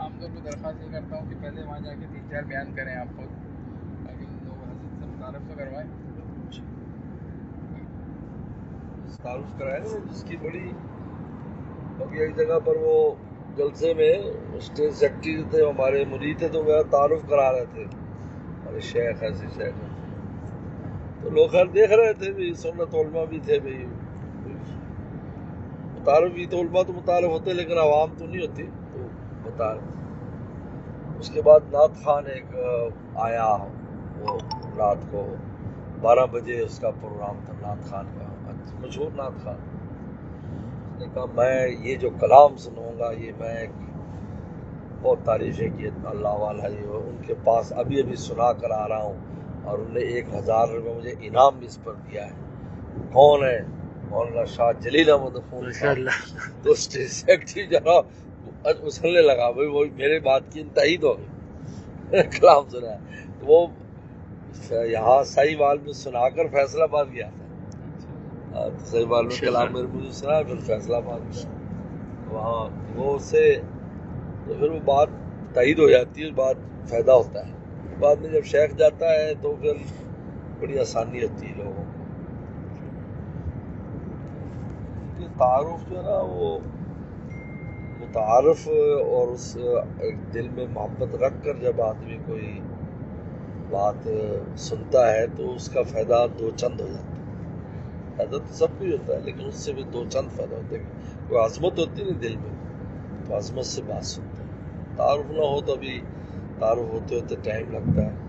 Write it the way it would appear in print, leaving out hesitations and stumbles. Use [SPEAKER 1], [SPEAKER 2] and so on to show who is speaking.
[SPEAKER 1] عام طور پہ درخواست یہ کرتا ہوں کہ پہلے وہاں جا کے 3-4 بیان کریں آپ خود، تاکہ لوگ حضرت سے متعارف تو کروائیں.
[SPEAKER 2] تعارف کرائے نا، جس کی بڑی ابھی ایک جگہ پر وہ جلسے میں اسٹیٹ سیکرٹری تھے، ہمارے مرید تھے، تو میرا تعارف کرا رہے تھے، ہمارے شیخ ایسے شیخ ہیں. تو لوگ خیر دیکھ رہے تھے بھی، سنت علماء بھی تھے بھی، متعارف بھی تو علماء تو متعارف ہوتے لیکن عوام تو نہیں ہوتی، تو متعارف. اس کے بعد نعت خان ایک آیا، وہ رات کو 12 بجے اس کا پروگرام تھا نعت خان کا، مشہور نعت خان. اس نے کہا میں یہ جو کلام سنوں گا یہ میں بہت تعریفیں کی اللہ والا، یہ ان کے پاس ابھی سنا کر آ رہا ہوں، اور انہوں نے 1000 روپے مجھے انعام بھی اس پر دیا ہے. کون ہے؟ مولانا شاہ جلیل احمد خون صاحب. تو اسٹیٹ سیکرٹری جناب اسلنے لگا، بھائی وہ میرے بات کی تائید ہو گئی. کلام سنا ہے تو وہ یہاں صحیح وال میں سنا کر فیصلہ آباد گیا تھا. صحیح وال میں کلام میرے مجھے سنا، پھر فیصلہ آباد گیا وہاں وہ سے، تو پھر وہ بات تائید ہو جاتی ہے، بات فائدہ ہوتا ہے. بعد میں جب شیخ جاتا ہے تو پھر بڑی آسانی ہوتی ہے لوگوں کو. تعارف جو ہے نا، وہ متعارف اور اس ایک دل میں محبت رکھ کر جب آدمی کوئی بات سنتا ہے تو اس کا فائدہ 2 چند ہو جاتا ہے. فائدہ تو سب کو ہی ہوتا ہے لیکن اس سے بھی 2 چند فائدہ ہوتا ہے. کوئی عظمت ہوتی ہے نا دل میں، تو عظمت سے بات سنتا ہے. تعارف نہ ہو تو ابھی تعارف ہوتے ہوتے ٹائم لگتا ہے.